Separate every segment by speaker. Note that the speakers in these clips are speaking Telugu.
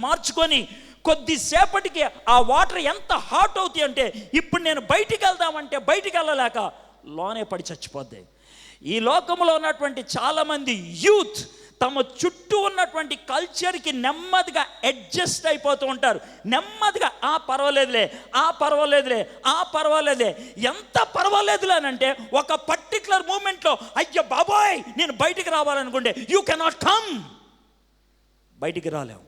Speaker 1: మార్చుకొని కొద్దిసేపటికి ఆ వాటర్ ఎంత హాట్ అవుతాయి అంటే, ఇప్పుడు నేను బయటికి వెళ్దామంటే బయటికి వెళ్ళలేక లోనే పడి చచ్చిపోద్ది. ఈ లోకంలో ఉన్నటువంటి చాలామంది యూత్ తమ చుట్టూ ఉన్నటువంటి కల్చర్కి నెమ్మదిగా అడ్జస్ట్ అయిపోతూ ఉంటారు. నెమ్మదిగా పర్వాలేదులే ఎంత పర్వాలేదులే అంటే ఒక పర్టికులర్ మూమెంట్లో అయ్యో బాబోయ్ నేను బయటికి రావాలనుకుంటే యూ కెనాట్ కమ్, బయటికి రాలేము.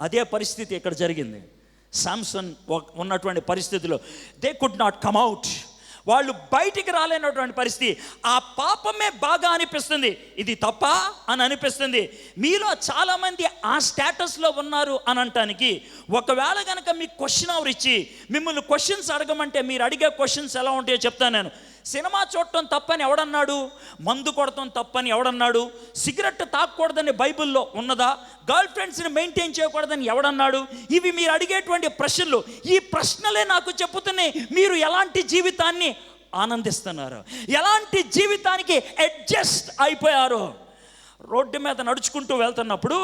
Speaker 1: అదే పరిస్థితి ఇక్కడ జరిగింది. శాంసన్ ఉన్నటువంటి పరిస్థితిలో they could not come out. వాళ్ళు బయటికి రాలేనటువంటి పరిస్థితి. ఆ పాపమే బాగా అనిపిస్తుంది, ఇది తప్ప అని అనిపిస్తుంది. మీలో చాలామంది ఆ స్టేటస్లో ఉన్నారు అని అనటానికి, ఒకవేళ కనుక మీకు క్వశ్చన్ అవర్ ఇచ్చి మిమ్మల్ని క్వశ్చన్స్ అడగమంటే మీరు అడిగే క్వశ్చన్స్ ఎలా ఉంటాయో చెప్తాను నేను. సినిమా చూడటం తప్పని ఎవడన్నాడు? మందు కొడటం తప్పని ఎవడన్నాడు? సిగరెట్ తాగకూడదని బైబిల్లో ఉన్నదా? గర్ల్ ఫ్రెండ్స్ని మెయింటైన్ చేయకూడదని ఎవడన్నాడు? ఇవి మీరు అడిగేటువంటి ప్రశ్నలు. ఈ ప్రశ్నలే నాకు చెప్పుతున్నాయి మీరు ఎలాంటి జీవితాన్ని ఆనందిస్తున్నారు, ఎలాంటి జీవితానికి అడ్జస్ట్ అయిపోయారు. రోడ్డు మీద నడుచుకుంటూ వెళ్తున్నప్పుడు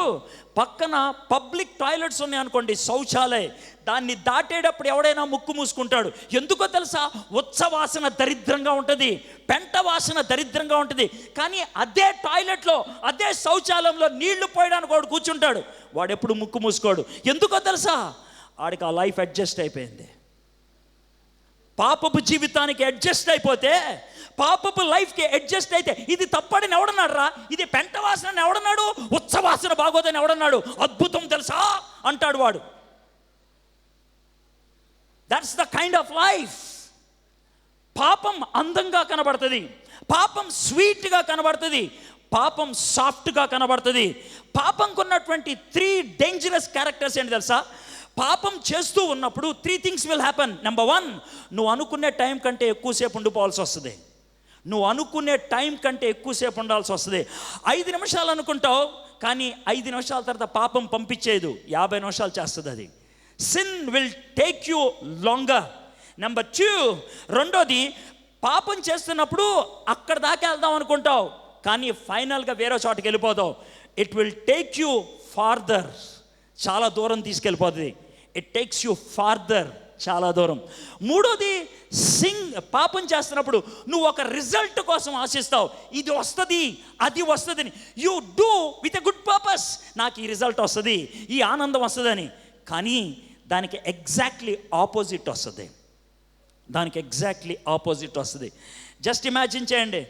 Speaker 1: పక్కన పబ్లిక్ టాయిలెట్స్ ఉన్నాయనుకోండి, శౌచాలయ, దాన్ని దాటేటప్పుడు ఎవడైనా ముక్కు మూసుకుంటాడు. ఎందుకో తెలుసా? ఉచ్చవాసన దరిద్రంగా ఉంటుంది, పెంట వాసన దరిద్రంగా ఉంటుంది. కానీ అదే టాయిలెట్లో, అదే శౌచాలయంలో నీళ్లు పోయడానికి వాడు కూర్చుంటాడు, వాడు ఎప్పుడు ముక్కు మూసుకోడు. ఎందుకో తెలుసా? ఆడికి ఆ లైఫ్ అడ్జస్ట్ అయిపోయింది. పాపపు జీవితానికి అడ్జస్ట్ అయిపోతే, పాపపు లైఫ్కి అడ్జస్ట్ అయితే ఇది తప్పడని ఎవడన్నాడు రా, ఇది పెంట వాసన ఎవడన్నాడు, ఉత్సవాసన బాగోదని ఎవడన్నాడు, అద్భుతం తెలుసా అంటాడు వాడు. That's the kind of life. పాపం అందంగా కనబడుతుంది, పాపం స్వీట్గా కనబడుతుంది, పాపం సాఫ్ట్గా కనబడుతుంది. పాపంకు ఉన్నటువంటి 3 డేంజరస్ క్యారెక్టర్స్ ఏంటి తెలుసా? పాపం చేస్తూ ఉన్నప్పుడు 3 థింగ్స్ విల్ హ్యాపన్. నెంబర్ 1, నువ్వు అనుకునే టైం కంటే ఎక్కువసేపు ఉండిపోవాల్సి వస్తుంది. నువ్వు అనుకునే టైం కంటే ఎక్కువసేపు ఉండాల్సి వస్తుంది. 5 నిమిషాలు అనుకుంటావు, కానీ 5 నిమిషాల తర్వాత పాపం పంపించేదు, 50 నిమిషాలు చేస్తుంది అది. Sin will take you longer. Number 2, రెండోది, పాపం చేస్తున్నప్పుడు అక్కడ దాకా వెళ్దాం అనుకుంటావు, కానీ ఫైనల్గా వేరే చోటకి వెళ్ళిపోతావు. It will take you farther, చాలా దూరం తీసుకెళ్ళిపోతుంది. ఇట్ టేక్స్ యూ ఫార్దర్, చాలా దూరం. మూడోది, పాపం చేస్తున్నప్పుడు నువ్వు ఒక రిజల్ట్ కోసం ఆశిస్తావు, ఇది వస్తుంది అది వస్తుందని. You do with a good purpose, నాకు ఈ రిజల్ట్ వస్తుంది, ఈ ఆనందం వస్తుందని. కానీ దానికి ఎగ్జాక్ట్లీ ఆపోజిట్ వస్తుంది, దానికి ఎగ్జాక్ట్లీ ఆపోజిట్ వస్తుంది. జస్ట్ ఇమాజిన్ చేయండి,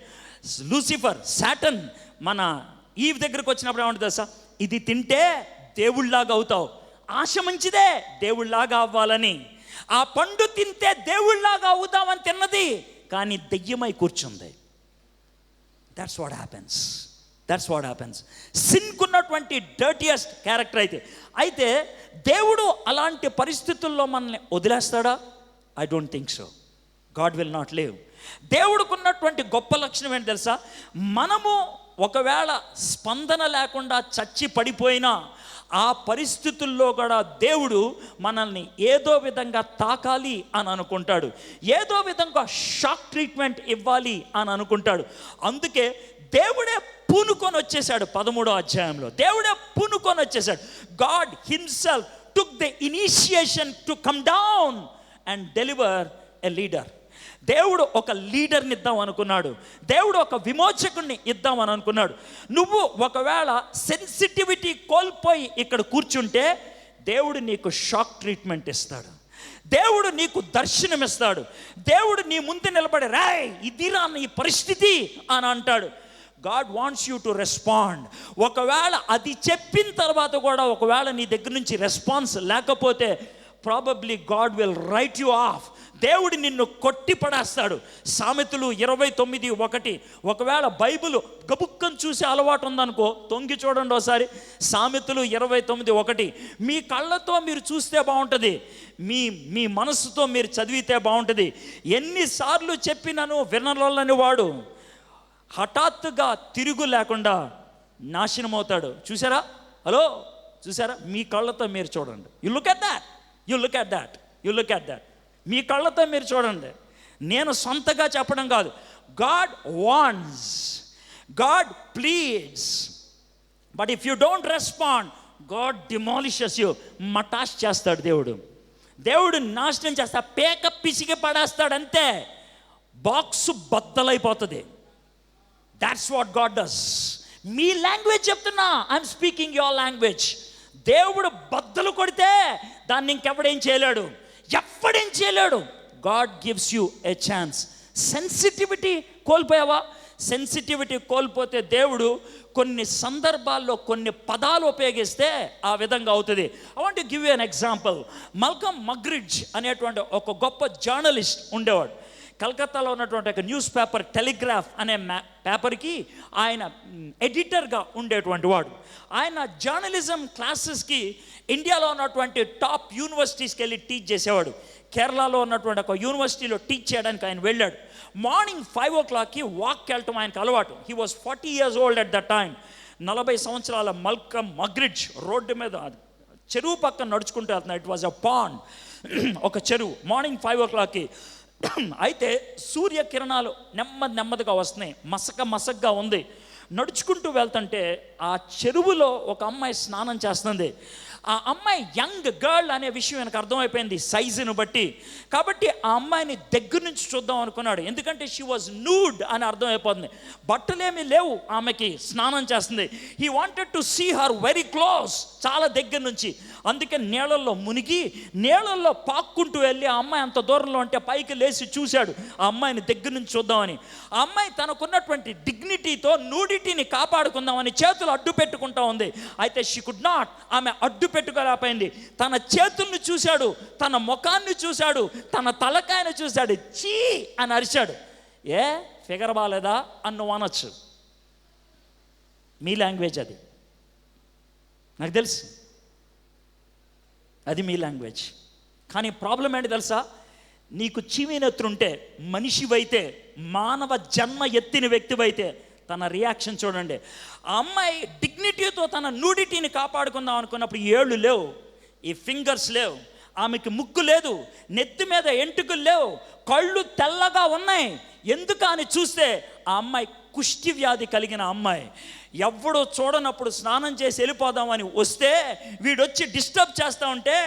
Speaker 1: లూసిఫర్, సాటన్ మన ఈవ్ దగ్గరకు వచ్చినప్పుడు ఏమంటుంది తెలుసా? ఇది తింటే దేవుళ్ళలాగా అవుతావు, ఆశ మంచిదే దేవుళ్ళలాగా అవ్వాలని. ఆ పండు తింటే దేవుళ్ళలాగా అవుతామని తిన్నది, కానీ దెయ్యమై కూర్చుంది. That's what happens. సిన్కున్నటువంటి డర్టియస్ట్ క్యారెక్టర్ అయితే దేవుడు అలాంటి పరిస్థితుల్లో మనల్ని వదిలేస్తాడా? I don't think so. God will not leave. దేవుడుకున్నటువంటి గొప్ప లక్షణం ఏంటి తెలుసా? మనము ఒకవేళ స్పందన లేకుండా చచ్చి పడిపోయినా ఆ పరిస్థితుల్లో కూడా దేవుడు మనల్ని ఏదో విధంగా తాకాలి అని అనుకుంటాడు, ఏదో విధంగా షాక్ ట్రీట్మెంట్ ఇవ్వాలి అని అనుకుంటాడు. అందుకే దేవుడే పూనుకొని వచ్చేసాడు. 13వ అధ్యాయంలో దేవుడే పూనుకొని వచ్చేసాడు. God himself took the initiation to come down and deliver a leader. దేవుడు ఒక లీడర్ని ఇద్దాం అనుకున్నాడు, దేవుడు ఒక విమోచకుడిని ఇద్దామని అనుకున్నాడు. నువ్వు ఒకవేళ సెన్సిటివిటీ కోల్పోయి ఇక్కడ కూర్చుంటే దేవుడు నీకు షాక్ ట్రీట్మెంట్ ఇస్తాడు, దేవుడు నీకు దర్శనం ఇస్తాడు, దేవుడు నీ ముందు నిలబడి రాయ్ ఇదిరా నీ పరిస్థితి అని అంటాడు. God wants you to respond. ఒకవేళ అది చెప్పిన తర్వాత కూడా ఒకవేళ నీ దగ్గర నుంచి రెస్పాన్స్ లేకపోతే probably God will write you of. దేవుడు నిన్ను కొట్టి పడేస్తాడు. సామెతలు 29:1. ఒకవేళ బైబిల్ గబుక్కని చూసే అలవాటు ఉందనుకో, తొంగి చూడండి ఒకసారి. సామెతలు 29:1. మీ కళ్ళతో మీరు చూస్తే బాగుంటుంది, మీ మనసుతో మీరు చదివితే బాగుంటుంది. ఎన్నిసార్లు చెప్పినను వినలని వాడు హఠాత్తుగా తిరుగు లేకుండా నాశనం అవుతాడు. చూసారా? హలో, చూసారా? మీ కళ్ళతో మీరు చూడండి. You look at that. మీ కళ్ళతో మీరు చూడండి. నేను సొంతగా చెప్పడం కాదు. God wants, God pleads, but if you don't respond, God demolishes you. మటాష్ చేస్తాడు దేవుడు. దేవుడు నాశనం చేస్తా, పేక పిసికి పడేస్తాడు అంతే. బాక్స్ బద్దలైపోతుంది. That's what God does. మీ లాంగ్వేజ్ చెప్తున్నా, ఐఎమ్ స్పీకింగ్ యువర్ లాంగ్వేజ్. దేవుడు బద్దలు కొడితే దాన్ని ఇంకెవడేం చేయలేడు, ఎవ్వడేం చేయలేడు. God gives you a chance. Sensitivity కోల్పోయావా? సెన్సిటివిటీ కోల్పోతే దేవుడు కొన్ని సందర్భాల్లో కొన్ని పదాలు ఉపయోగిస్తే ఆ విధంగా అవుతుంది. I want to give you an example. Malcolm Muggeridge అనేటువంటి ఒక గొప్ప జర్నలిస్ట్ ఉండేవాడు. కలకత్తాలో ఉన్నటువంటి ఒక న్యూస్ పేపర్ టెలిగ్రాఫ్ అనే పేపర్కి ఆయన ఎడిటర్గా ఉండేటువంటి వాడు. ఆయన జర్నలిజం క్లాసెస్కి ఇండియాలో ఉన్నటువంటి టాప్ యూనివర్సిటీస్కి వెళ్ళి టీచ్ చేసేవాడు. కేరళలో ఉన్నటువంటి ఒక యూనివర్సిటీలో టీచ్ చేయడానికి ఆయన వెళ్ళాడు. మార్నింగ్ 5 o'clockకి వాక్కి వెళ్ళటం ఆయనకు అలవాటు. He was 40 years old at that time. 40 సంవత్సరాల మల్కమ్ మగ్రిడ్జ్ రోడ్డు మీద చెరువు పక్కన నడుచుకుంటూ వెళ్తున్నాడు. ఇట్ వాజ్ అ పాండ్, ఒక చెరువు. మార్నింగ్ 5 o'clockకి అయితే సూర్యకిరణాలు నెమ్మదిగా వస్తున్నాయి. మసకగా ఉంది. నడుచుకుంటూ వెళ్తుంటే ఆ చెరువులో ఒక అమ్మాయి స్నానం చేస్తుంది. ఆ అమ్మాయి యంగ్ గర్ల్ అనే విషయం ఆయనకు అర్థమైపోయింది సైజును బట్టి. కాబట్టి ఆ అమ్మాయిని దగ్గర నుంచి చూద్దాం అనుకున్నాడు. ఎందుకంటే షీ వాజ్ నూడ్ అని అర్థమైపోతుంది. బట్టలేమీ లేవు ఆమెకి, స్నానం చేస్తుంది. He wanted to see her very close, చాలా దగ్గర నుంచి. అందుకే నీళ్ళల్లో మునిగి నీళ్ళల్లో పాక్కుంటూ వెళ్ళి ఆ అమ్మాయి అంత దూరంలో ఉంటే పైకి లేచి చూశాడు ఆ అమ్మాయిని దగ్గర నుంచి చూద్దామని. ఆ అమ్మాయి తనకున్నటువంటి డిగ్నిటీతో నూడిటీని కాపాడుకుందామని చేతులు అడ్డు పెట్టుకుంటా ఉంది. అయితే షీ కుడ్ నాట్, ఆమె అడ్డు పెట్టుకోలేకపోయింది. తన చేతుల్ని చూశాడు, తన ముఖాన్ని చూశాడు, తన తలకాయను చూశాడు. చీ అని అరిచాడు. ఏ ఫిగర్ బాలేదా అని నువ్వు అనొచ్చు. మీ లాంగ్వేజ్ అది, నాకు తెలుసు, అది మీ లాంగ్వేజ్. కానీ ప్రాబ్లం ఏంటి తెలుసా? నీకు చీమీనెత్తుంటే, మనిషివైతే, మానవ జన్మ ఎత్తిన వ్యక్తివైతే తన రియాక్షన్ చూడండి. ఆ అమ్మాయి డిగ్నిటీతో తన నూడిటీని కాపాడుకుందాం అనుకున్నప్పుడు ఏళ్ళు లేవు, ఈ ఫింగర్స్ లేవు, ఆమెకి ముక్కు లేదు, నెత్తి మీద ఎంటుకలు లేవు, కళ్ళు తెల్లగా ఉన్నాయి. ఎందుకు అని చూస్తే ఆ అమ్మాయి కుష్టి వ్యాధి కలిగిన అమ్మాయి. ఎవడో చూడనప్పుడు స్నానం చేసి వెళ్ళిపోదామని వస్తే వీడొచ్చి డిస్టర్బ్ చేస్తూ ఉంటే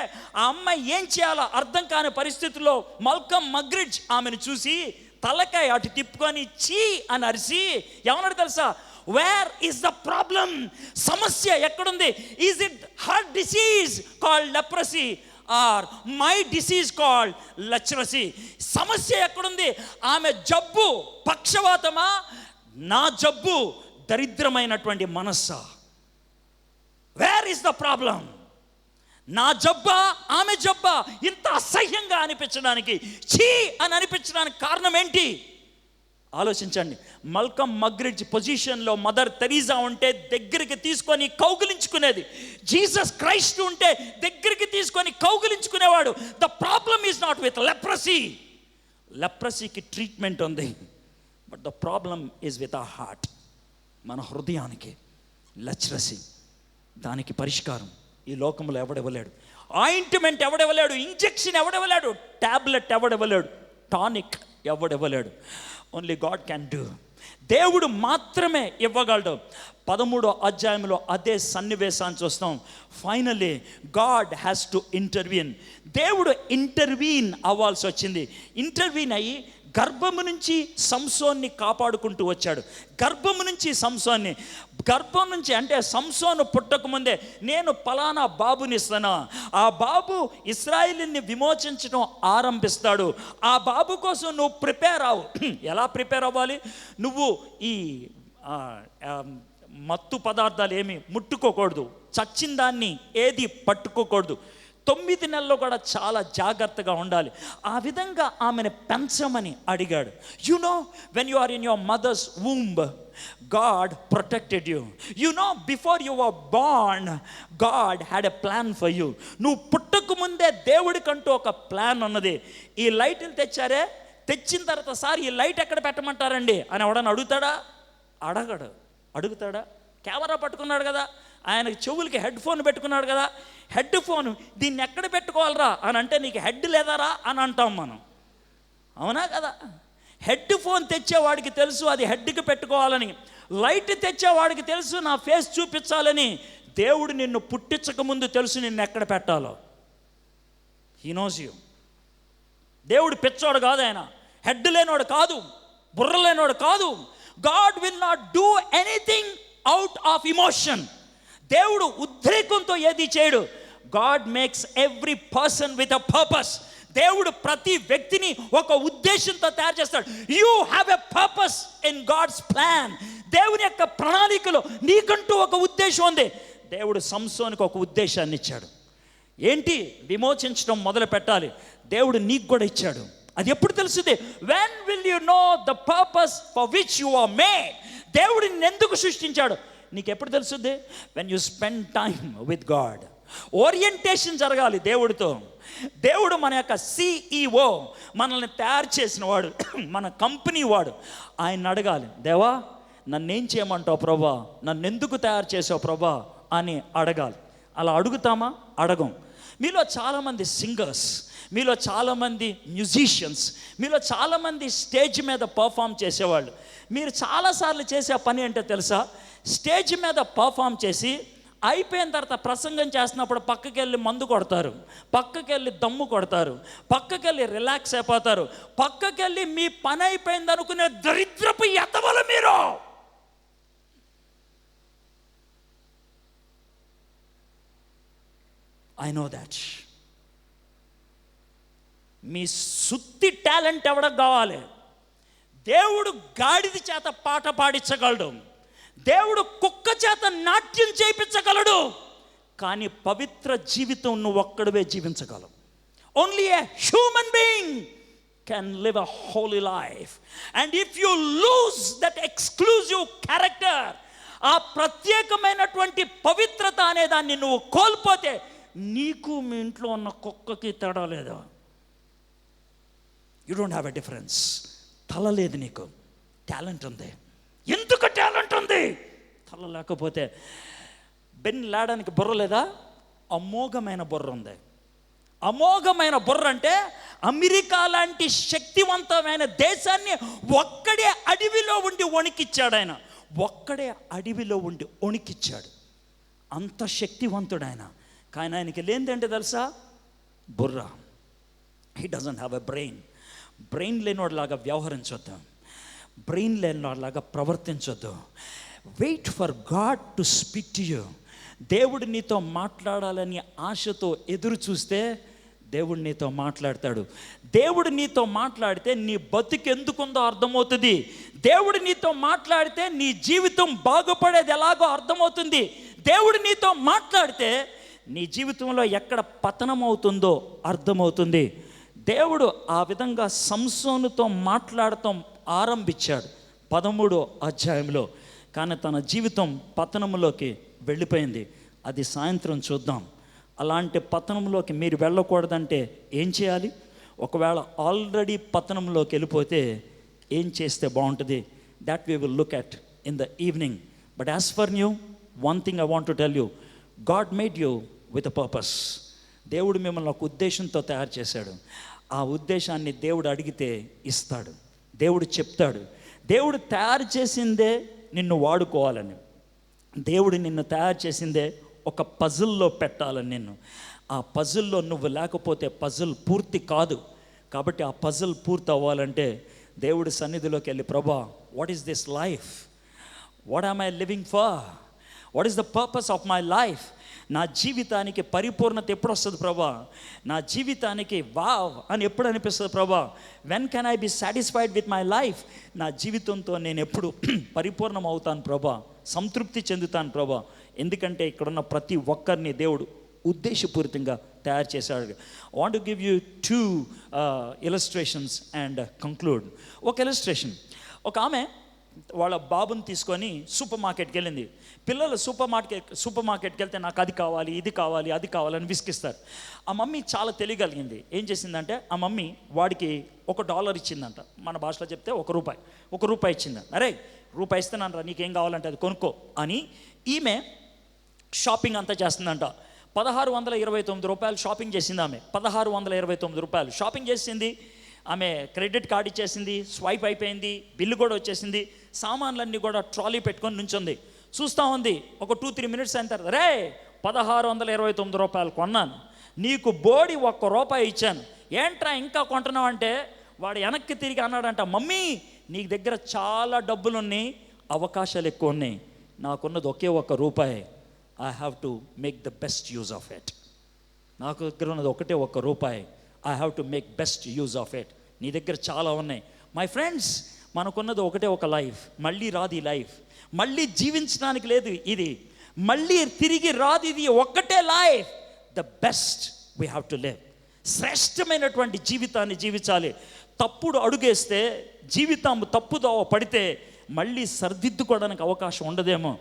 Speaker 1: ఆ అమ్మాయి ఏం చేయాలో అర్థం కాని పరిస్థితుల్లో మల్కమ్ మగ్రిడ్జ్ ఆమెను చూసి తలకాయ అటు తిప్పుకొని చీ అని అరిసి ఏమన్నాడు తెలుసా? Where is the problem? సమస్య ఎక్కడుంది? Is it her disease called leprosy or my disease called leprosy? సమస్య ఎక్కడుంది? ఆమె జబ్బు పక్షవాతమా, నా జబ్బు దరిద్రమైనటువంటి మనస్సా? Where is the problem? నా జబ్బా, ఆమె జబ్బా? ఇంత అసహ్యంగా అనిపించడానికి, ఛీ అని అనిపించడానికి కారణం ఏంటి? ఆలోచించండి. మల్కమ్ మగ్రిడ్జ్ పొజిషన్లో మదర్ తెరీసా ఉంటే దగ్గరికి తీసుకొని కౌగిలించుకునేది. జీసస్ క్రైస్ట్ ఉంటే దగ్గరికి తీసుకొని కౌగిలించుకునేవాడు. The problem is not with leprosy. లెప్రసీకి ట్రీట్మెంట్ ఉంది, but the problem is with our heart. మన హృదయానికి లెప్రసీ, దానికి పరిష్కారం ఈ లోకంలో ఎవడెవలేడు. ఆయింట్మెంట్ ఎవడెవలేడు, ఇంజెక్షన్ ఎవడెవలేడు, టాబ్లెట్ ఎవడెవలేడు, టానిక్ ఎవడెవలేడు. Only God can do. దేవుడు మాత్రమే ఇవ్వగలడు. 13వ అధ్యాయంలో అదే సన్నివేశాన్ని చూస్తాం. Finally God has to intervene. దేవుడు ఇంటర్వీన్ అవ్వాల్సి వచ్చింది. ఇంటర్వీన్ అయ్యి గర్భము నుంచి సంసోన్ని కాపాడుకుంటూ వచ్చాడు. గర్భము నుంచి సంసోన్ని, గర్భం నుంచి అంటే సంసోను పుట్టకముందే నేను పలానా బాబుని ఇస్తాను, ఆ బాబు ఇశ్రాయేలుని విమోచించడం ఆరంభిస్తాడు, ఆ బాబు కోసం నువ్వు ప్రిపేర్ అవ్వు. ఎలా ప్రిపేర్ అవ్వాలి? నువ్వు ఈ మత్తు పదార్థాలు ఏమి ముట్టుకోకూడదు, చచ్చిన దాన్ని ఏది పట్టుకోకూడదు, 9 నెలల్లో కూడా చాలా జాగ్రత్తగా ఉండాలి. ఆ విధంగా ఆమెను పెంచమని అడిగాడు. You know, when you are in your mother's womb, God protected you. You know, before you were born, God had a plan for you. నువ్వు పుట్టక ముందే దేవుడికంటూ ఒక ప్లాన్ ఉన్నది. ఈ లైట్లు తెచ్చారే, తెచ్చిన తర్వాత సార్ ఈ లైట్ ఎక్కడ పెట్టమంటారండి అని ఎవడన్నా అడుగుతాడా? అడగడు. అడుగుతాడా? కెమెరా పట్టుకున్నాడు కదా, ఆయనకి చెవులకి హెడ్ ఫోన్ పెట్టుకున్నాడు కదా, హెడ్ ఫోన్ దీన్ని ఎక్కడ పెట్టుకోవాలరా అని అంటే నీకు హెడ్ లేదారా అని అంటాం మనం, అవునా కదా? హెడ్ ఫోన్ తెచ్చేవాడికి తెలుసు అది హెడ్కి పెట్టుకోవాలని, లైట్ తెచ్చేవాడికి తెలుసు నా ఫేస్ చూపించాలని. దేవుడు నిన్ను పుట్టించక ముందు తెలుసు నిన్ను ఎక్కడ పెట్టాలో. He knows you. దేవుడు పిచ్చోడు కాదు, ఆయన హెడ్ లేనోడు కాదు, బుర్ర లేనోడు కాదు. God will not do anything out of emotion. దేవుడు ఉద్రేకంతో ఏది చేయడు. God makes every person with a purpose. దేవుడు ప్రతి వ్యక్తిని ఒక ఉద్దేశంతో తయారు చేస్తాడు. You have a purpose in God's plan. దేవుని యొక్క ప్రణాళికలో నీకంటూ ఒక ఉద్దేశం ఉంది. దేవుడు సంసోనుకు ఒక ఉద్దేశాన్ని ఇచ్చాడు. ఏంటి? విమోచించడం మొదలు పెట్టాలి. దేవుడు నీకు కూడా ఇచ్చాడు. అది ఎప్పుడు తెలుస్తుంది? When will you know the purpose for which you are made. దేవుడు నిన్ను ఎందుకు సృష్టించాడు నీకు ఎప్పుడు తెలుస్తుంది? When you spend time with God. Orientation జరగాలి దేవుడితో. దేవుడు మన యొక్క CEO, మనల్ని తయారు చేసిన వాడు, మన కంపెనీ వాడు. ఆయన అడగాలి, దేవా నన్నేం చేయమంటావు ప్రభా, నన్ను ఎందుకు తయారు చేసావు ప్రభా అని అడగాలి. అలా అడుగుతామా? అడగం. మీలో చాలామంది సింగర్స్, మీలో చాలామంది మ్యూజిషియన్స్, మీలో చాలామంది స్టేజ్ మీద పర్ఫామ్ చేసేవాళ్ళు. మీరు చాలాసార్లు చేసే పని ఏంటో తెలుసా? స్టేజ్ మీద పర్ఫామ్ చేసి అయిపోయిన తర్వాత ప్రసంగం చేస్తున్నప్పుడు పక్కకి వెళ్ళి మందు కొడతారు, పక్కకి వెళ్ళి దమ్ము కొడతారు, పక్కకి వెళ్ళి రిలాక్స్ అయిపోతారు, పక్కకి వెళ్ళి మీ పని అయిపోయింది అనుకునే దరిద్రపు ఎతవలు మీరు. I know that. మీ సుత్తి టాలెంట్ ఎవడకు కావాలి? దేవుడు గాడిద చేత పాట పాడించగలడు, దేవుడు కుక్క చేత నాట్యం చేయించగలడు, కానీ పవిత్ర జీవితం నువ్వు ఒక్కడివే జీవించగలవు. Only a human being can live a holy life. And if you lose that exclusive character, ఆ ప్రత్యేకమైనటువంటి పవిత్రత అనే దాన్ని నువ్వు కోల్పోతే నీకు మీ ఇంట్లో ఉన్న కుక్కకి తేడా లేదా? You don't have a difference. తల లేదు, నీకు టాలెంట్ ఉంది. ఎందుకు టాలెంట్ ఉంది? తల లేకపోతే బెన్ లాడానికి బుర్ర లేదా? అమోఘమైన బుర్ర ఉంది. అమోఘమైన బుర్ర అంటే అమెరికా లాంటి శక్తివంతమైన దేశాన్ని ఒక్కడే అడవిలో ఉండి వణికిచ్చాడు ఆయన. ఒక్కడే అడవిలో ఉండి వణికిచ్చాడు. అంత శక్తివంతుడు ఆయన. కానీ ఆయనకి లేనిదేంటో తెలుసా? బుర్ర. He doesn't have a brain. Brain లేనివాడిలాగా వ్యవహరించొద్దు, బ్రెయిన్ లేనివాడిలాగా ప్రవర్తించొద్దు. Wait for God to speak to you. దేవుడు నీతో మాట్లాడాలని ఆశతో ఎదురు చూస్తే దేవుడు నీతో మాట్లాడతాడు. దేవుడు నీతో మాట్లాడితే నీ బతుకు ఎందుకుందో అర్థమవుతుంది. దేవుడు నీతో మాట్లాడితే నీ జీవితం బాగుపడేది ఎలాగో అర్థమవుతుంది. దేవుడు నీతో మాట్లాడితే నీ జీవితంలో ఎక్కడ పతనం అవుతుందో అర్థమవుతుంది. దేవుడు ఆ విధంగా సంసోనుతో మాట్లాడటం ఆరంభించాడు 13వ అధ్యాయంలో. కానీ తన జీవితం పతనంలోకి వెళ్ళిపోయింది. అది సాయంత్రం చూద్దాం. అలాంటి పతనంలోకి మీరు వెళ్ళకూడదంటే ఏం చేయాలి? ఒకవేళ ఆల్రెడీ పతనంలోకి వెళ్ళిపోతే ఏం చేస్తే బాగుంటుంది? That we will look at in the evening. But as for you, one thing I want to tell you, God made you with a purpose. దేవుడు మిమ్మల్ని ఒక ఉద్దేశంతో తయారు చేశాడు. ఆ ఉద్దేశాన్ని దేవుడు అడిగితే ఇస్తాడు. దేవుడు చెప్తాడు. దేవుడు తయారు చేసిందే నిన్ను వాడుకోవాలని. దేవుడు నిన్ను తయారు చేసిందే ఒక పజిల్లో పెట్టాలని నిన్ను. ఆ పజిల్లో నువ్వు లేకపోతే పజిల్ పూర్తి కాదు. కాబట్టి ఆ పజిల్ పూర్తి అవ్వాలంటే దేవుడి సన్నిధిలోకి వెళ్ళి, ప్రభా, what is this life? What am I living for? What is the purpose of my life? నా జీవితానికి పరిపూర్ణత ఎప్పుడు వస్తుంది ప్రభా? నా జీవితానికి వావ్ అని ఎప్పుడు అనిపిస్తుంది ప్రభా? When can I be satisfied with my life? నా జీవితంతో నేను ఎప్పుడు పరిపూర్ణం అవుతాను ప్రభా, సంతృప్తి చెందుతాను ప్రభా. ఎందుకంటే ఇక్కడున్న ప్రతి ఒక్కరిని దేవుడు ఉద్దేశపూరితంగా తయారు చేశాడు. I want to give you 2 illustrations and conclude. ఒక ఇలస్ట్రేషన్, ఒక ఆమె వాళ్ళ బాబుని తీసుకొని సూపర్ మార్కెట్కి వెళ్ళింది. పిల్లలు సూపర్ మార్కెట్కి వెళ్తే నాకు అది కావాలి, ఇది కావాలి, అది కావాలని విసిగిస్తారు. ఆ మమ్మీ చాలా తెలియగలిగింది. ఏం చేసిందంటే ఆ మమ్మీ వాడికి $1 ఇచ్చిందంట. మన భాషలో చెప్తే ₹1 ఇచ్చిందంట. అరే రూపాయి ఇస్తున్నాను రా, నీకేం కావాలంటే అది కొనుక్కో అని. ఈమె షాపింగ్ అంతా చేస్తుందంట. $1,629 షాపింగ్ చేసింది ఆమె. $1,629 షాపింగ్ చేసింది ఆమె. క్రెడిట్ కార్డు ఇచ్చేసింది, స్వైప్ అయిపోయింది, బిల్లు కూడా వచ్చేసింది, సామాన్లన్నీ కూడా ట్రాలీ పెట్టుకొని నుంచుంది. చూస్తూ ఉంది. ఒక 2-3 మినిట్స్ అయిన తర్వాత, రే 1629 రూపాయలు కొన్నాను, నీకు బోడి ₹1 ఇచ్చాను, ఏంట్రా ఇంకా కొంటున్నావు అంటే, వాడు వెనక్కి తిరిగి అన్నాడంట, మమ్మీ నీకు దగ్గర చాలా డబ్బులు ఉన్నాయి, అవకాశాలు ఎక్కువ ఉన్నాయి, నాకున్నది ఒకే ₹1, I have to make the best use of it. నాకు దగ్గర ఉన్నది ఒకటే ₹1, I have to make best use of it. నీ దగ్గర చాలా ఉన్నాయి. మై ఫ్రెండ్స్, మనకున్నది ఒకటే ఒక లైఫ్, మళ్ళీ రాదు ఈ లైఫ్, మళ్ళీ జీవించడానికి లేదు ఇది, మళ్ళీ తిరిగి రాదు ఇది, ఒక్కటే life. The best we have to live. శ్రేష్టమైనటువంటి జీవితాన్ని జీవించాలి. తప్పుడు అడుగేస్తే, జీవితం తప్పుదోవ పడితే మళ్ళీ సరిదిద్దుకోవడానికి అవకాశం ఉండదేమో.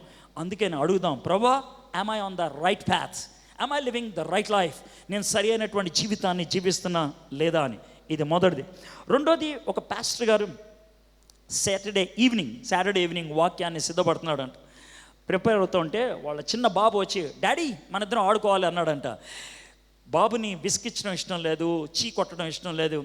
Speaker 1: అందుకే నేను అడుగుదాం, ప్రభా, am I on the right path, am I living the right life, నేను సరి అయినటువంటి జీవితాన్ని జీవిస్తున్నా లేదా అని. ఇది మొదటిది. రెండోది, ఒక పాస్టర్ గారు సాటర్డే ఈవినింగ్ వాక్యాన్ని సిద్ధపడుతున్నాడంట. ప్రిపేర్ అవుతూ ఉంటే వాళ్ళ చిన్న బాబు వచ్చి, డాడీ మన ఇద్దరం ఆడుకోవాలి అన్నాడంట. బాబుని విసికించడం ఇష్టం లేదు, చీ కొట్టడం ఇష్టం లేదు.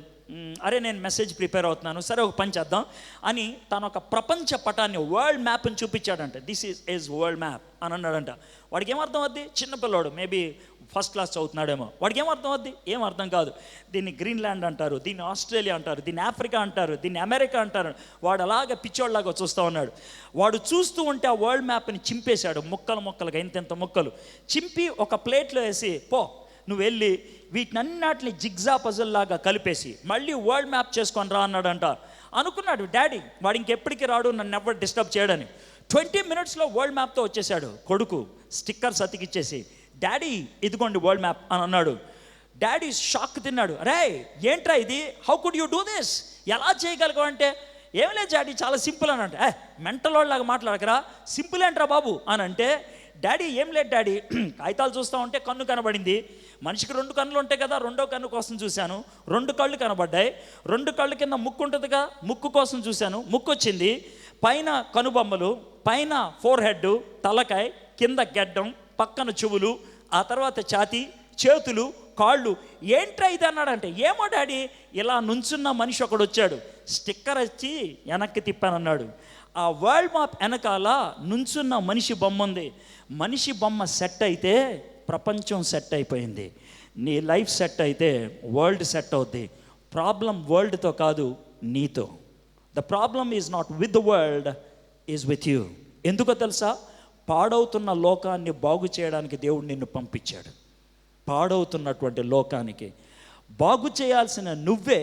Speaker 1: అరే నేను మెసేజ్ ప్రిపేర్ అవుతున్నాను, సరే ఒక పని చేద్దాం అని తను ఒక ప్రపంచ పటాన్ని, వరల్డ్ మ్యాప్ని చూపించాడంట. దిస్ ఈజ్ వరల్డ్ మ్యాప్ అని అన్నాడంట. వాడికి ఏమర్థం అవుద్ది? చిన్నపిల్లాడు, మేబీ ఫస్ట్ క్లాస్ చదువుతున్నాడేమో. వాడికి ఏమర్థం అవుద్ది? ఏం అర్థం కాదు. దీన్ని గ్రీన్లాండ్ అంటారు, దీన్ని ఆస్ట్రేలియా అంటారు, దీన్ని ఆఫ్రికా అంటారు, దీన్ని అమెరికా అంటారు. వాడు అలాగా పిచ్చోళ్ళలాగా చూస్తూ ఉన్నాడు. వాడు చూస్తూ ఉంటే ఆ వరల్డ్ మ్యాప్ని చింపేశాడు, ముక్కలుగా ఇంత ముక్కలు చింపి ఒక ప్లేట్లో వేసి, పో నువ్వు వెళ్ళి వీటినన్నిటిని జిగ్జా పజల్ లాగా కలిపేసి మళ్ళీ వరల్డ్ మ్యాప్ చేసుకొని రా అన్నాడంట. అనుకున్నాడు డాడీ, వాడు ఇంకెప్పటికీ రాడు, నన్ను ఎవరు డిస్టర్బ్ చేయడని. 20 మినిట్స్లో వరల్డ్ మ్యాప్తో వచ్చేసాడు కొడుకు, స్టిక్కర్స్ అతికిచ్చేసి. డాడీ ఇదిగోండి వరల్డ్ మ్యాప్ అని అన్నాడు. డాడీ షాక్ తిన్నాడు. అరే ఏంట్రా ఇది, how could you do this, ఎలా చేయగలగవు అంటే, ఏం లేదు డాడీ చాలా సింపుల్ అని అంటే, మెంటల్ వాళ్ళలాగా మాట్లాడకరా, సింపుల్ ఏంట్రా బాబు అని అంటే, డాడీ ఏం లేదు డాడీ, కాగితాలు చూస్తూ ఉంటే కన్ను కనబడింది, మనిషికి 2 కన్నులు ఉంటాయి కదా, 2వ కన్ను కోసం చూశాను, 2 కళ్ళు కనబడ్డాయి, 2 కళ్ళు కింద ముక్కు ఉంటుందిగా, ముక్కు కోసం చూశాను, ముక్కు వచ్చింది, పైన కనుబొమ్మలు, పైన 4 హెడ్, తలకాయ, కింద గెడ్డం, పక్కన చెవులు, ఆ తర్వాత ఛాతీ, చేతులు, కాళ్ళు, ఏంట్రా ఇది అన్నాడంటే, ఏమో డాడీ ఇలా నుంచున్న మనిషి ఒకడు వచ్చాడు, స్టిక్కర్ వచ్చి వెనక్కి తిప్పానన్నాడు. ఆ వరల్డ్ మ్యాప్ వెనకాల నుంచున్న మనిషి బొమ్మ ఉంది. మనిషి బొమ్మ సెట్ అయితే ప్రపంచం సెట్ అయిపోయింది. నీ లైఫ్ సెట్ అయితే వరల్డ్ సెట్ అవుద్ది. ప్రాబ్లం వరల్డ్తో కాదు, నీతో. The problem is not with the world, is with you. ఎందుకో తెలుసా? పాడవుతున్న లోకాన్ని బాగు చేయడానికి దేవుడు నిన్ను పంపించాడు. పాడవుతున్నటువంటి లోకానికి బాగు చేయాల్సిన నువ్వే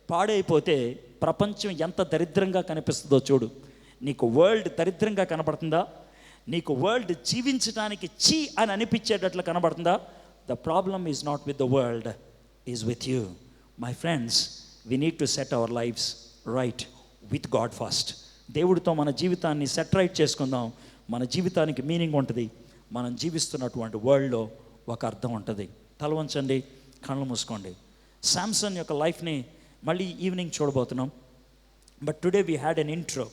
Speaker 1: పాడైపోతే ప్రపంచం ఎంత దరిద్రంగా కనిపిస్తుందో చూడు. నీకు వరల్డ్ దరిద్రంగా కనబడుతుందా? నీకు వరల్డ్ జీవించడానికి చీ అని అనిపించేటట్లు కనబడుతుందా? The problem is not with the world, is with you. My friends, we need to set our lives right with God first. దేవుడితో మన జీవితాన్ని సెట్ రైట్ చేసుకుందాం. మన జీవితానికి మీనింగ్ ఉంటుంది. మనం జీవిస్తున్నటువంటి వరల్డ్లో ఒక అర్థం ఉంటుంది. తల వంచండి, కళ్ళు మూసుకోండి. శాంసన్ యొక్క లైఫ్ని మళ్ళీ ఈవినింగ్ చూడబోతున్నాం. But today we had an intro.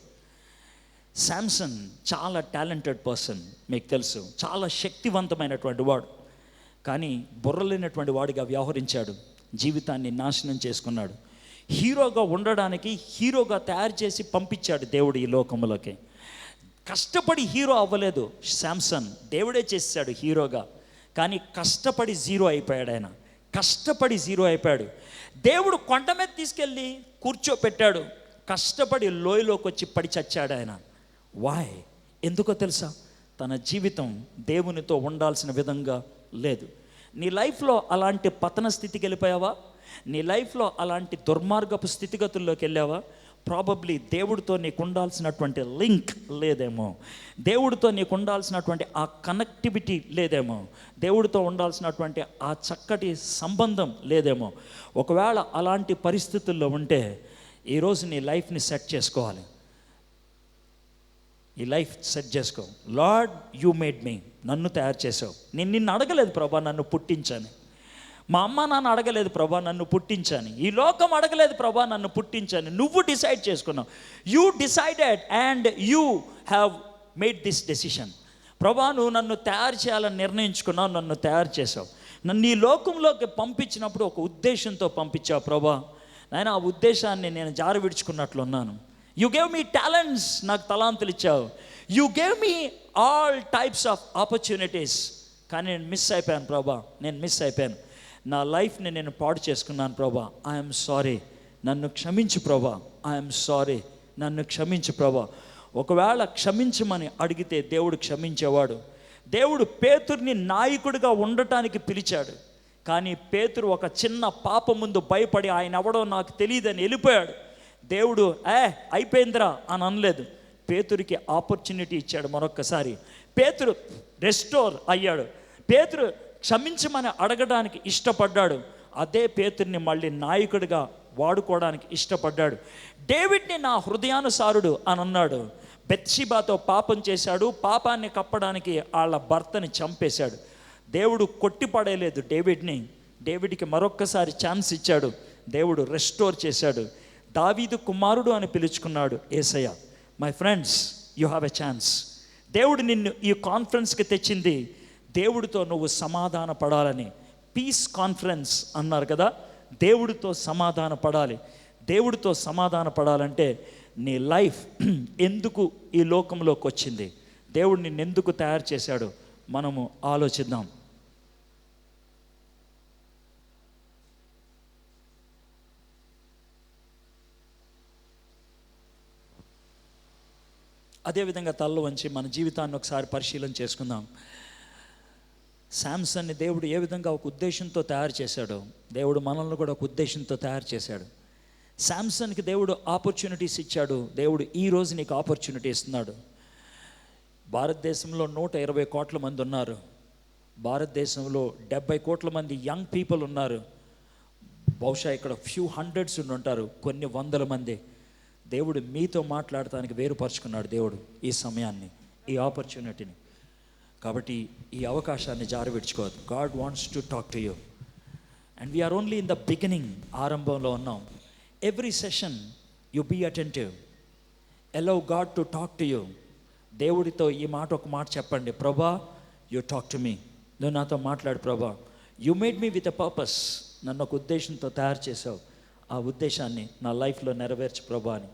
Speaker 1: Samson చాలా టాలెంటెడ్ పర్సన్, మీకు తెలుసు, చాలా శక్తివంతమైనటువంటి వాడు. కానీ బుర్రలేనటువంటి వాడిగా వ్యవహరించాడు, జీవితాన్ని నాశనం చేసుకున్నాడు. హీరోగా ఉండడానికి హీరోగా తయారు చేసి పంపించాడు దేవుడు ఈ లోకంలోకి. కష్టపడి హీరో అవ్వలేదు శాంసన్, దేవుడే చేశాడు హీరోగా. కానీ కష్టపడి జీరో అయిపోయాడు. ఆయన కష్టపడి జీరో అయిపోయాడు. దేవుడు కొండ మీద తీసుకెళ్ళి కూర్చోపెట్టాడు. కష్టపడి లోయలోకి వచ్చి పడి చచ్చాడు ఆయన. వాయ్? ఎందుకో తెలుసా? తన జీవితం దేవునితో ఉండాల్సిన విధంగా లేదు. నీ లైఫ్లో అలాంటి పతన స్థితికి వెళ్ళిపోయావా? నీ లైఫ్లో అలాంటి దుర్మార్గపు స్థితిగతుల్లోకి వెళ్ళావా? ప్రాబబ్లీ దేవుడితో నీకు ఉండాల్సినటువంటి లింక్ లేదేమో, దేవుడితో నీకు ఉండాల్సినటువంటి ఆ కనెక్టివిటీ లేదేమో, దేవుడితో ఉండాల్సినటువంటి ఆ చక్కటి సంబంధం లేదేమో. ఒకవేళ అలాంటి పరిస్థితుల్లో ఉంటే ఈరోజు నీ లైఫ్ని సెట్ చేసుకోవాలి. ఈ లైఫ్ సెట్ చేసుకో. లార్డ్, యూ మేడ్ మీ, నన్ను తయారు చేసావు. నేను నిన్ను అడగలేదు ప్రభా నన్ను పుట్టించని. మా అమ్మ నాన్న అడగలేదు ప్రభా నన్ను పుట్టించని. ఈ లోకం అడగలేదు ప్రభా నన్ను పుట్టించని. నువ్వు డిసైడ్ చేసుకున్నావు. You decided and you have made this decision. ప్రభా నువ్వు నన్ను తయారు చేయాలని నిర్ణయించుకున్నావు, నన్ను తయారు చేసావు. నన్ను ఈ లోకంలోకి పంపించినప్పుడు ఒక ఉద్దేశంతో పంపించావు ప్రభా. నాయన, ఆ ఉద్దేశాన్ని నేను జారి విడుచుకున్నట్లున్నాను. యు గేవ్ మీ టాలెంట్స్, నాకు తలాంతులు ఇచ్చావు. You gave me all types of opportunities. కానీ నేను మిస్ అయిపోయాను ప్రభా, నేను మిస్ అయిపోయాను. నా లైఫ్ని నేను పాడు చేసుకున్నాను ప్రభా. ఐఎమ్ సారీ, నన్ను క్షమించు ప్రభా. ఐఎమ్ సారీ, నన్ను క్షమించు ప్రభా. ఒకవేళ క్షమించమని అడిగితే దేవుడు క్షమించేవాడు. దేవుడు పేతుర్ని నాయకుడిగా ఉండటానికి పిలిచాడు. కానీ పేతురు ఒక చిన్న పాప ముందు భయపడి ఆయన ఎవడో నాకు తెలియదని వెళ్ళిపోయాడు. దేవుడు అయిపోయిందిరా అని అనలేదు. పేతురికి ఆపర్చునిటీ ఇచ్చాడు మరొక్కసారి. పేతురు రెస్టోర్ అయ్యాడు. పేతురు క్షమించమని అడగడానికి ఇష్టపడ్డాడు. అదే పేతుర్ని మళ్ళీ నాయకుడిగా వాడుకోవడానికి ఇష్టపడ్డాడు. డేవిడ్ని నా హృదయానుసారుడు అని అన్నాడు. బెత్షెబాతో పాపం చేశాడు. పాపాన్ని కప్పడానికి వాళ్ళ భర్తని చంపేశాడు. దేవుడు కొట్టిపడేయలేదు డేవిడ్ని. డేవిడ్కి మరొక్కసారి ఛాన్స్ ఇచ్చాడు. దేవుడు రెస్టోర్ చేశాడు. దావీదు కుమారుడు అని పిలుచుకున్నాడు యేసయ్య. My friends, you have a chance. దేవుడు నిన్ను ఈ కాన్ఫరెన్స్కి తెచ్చింది దేవుడితో నువ్వు సమాధాన పడాలని. పీస్ కాన్ఫరెన్స్ అన్నారు కదా. దేవుడితో సమాధాన పడాలి. దేవుడితో సమాధాన పడాలంటే నీ లైఫ్ ఎందుకు ఈ లోకంలోకి వచ్చింది, దేవుడు నిన్ను ఎందుకు తయారు చేశాడు, మనము ఆలోచిద్దాం. అదేవిధంగా తలలో వంచి మన జీవితాన్ని ఒకసారి పరిశీలన చేసుకుందాం. శాంసన్ని దేవుడు ఏ విధంగా ఒక ఉద్దేశంతో తయారు చేశాడో, దేవుడు మనల్ని కూడా ఒక ఉద్దేశంతో తయారు చేశాడు. శాంసన్కి దేవుడు ఆపర్చునిటీస్ ఇచ్చాడు. దేవుడు ఈరోజు నీకు ఆపర్చునిటీ ఇస్తున్నాడు. భారతదేశంలో 120 కోట్ల మంది ఉన్నారు. భారతదేశంలో 70 కోట్ల మంది యంగ్ పీపుల్ ఉన్నారు. బహుశా ఇక్కడ ఫ్యూ హండ్రెడ్స్ ఉంటారు, కొన్ని వందల మంది. దేవుడు మీతో మాట్లాడటానికి వేరుపరుచుకున్నాడు దేవుడు ఈ సమయాన్ని, ఈ ఆపర్చునిటీని. కాబట్టి ఈ అవకాశాన్ని జారవిడ్చుకోవద్దు. God wants to talk to you and we're only in the beginning, ఆరంభంలో ఉన్నాం. Every session you be attentive, allow God to talk to you. దేవుడితో ఈ మాట, ఒక మాట చెప్పండి, ప్రభా యు టాక్ టు మీ, నువ్వు నాతో మాట్లాడు ప్రభా. You made me with a purpose, నన్ను ఒక ఉద్దేశంతో తయారు చేసావు, ఆ ఉద్దేశాన్ని నా లైఫ్లో నెరవేర్చు ప్రభా అని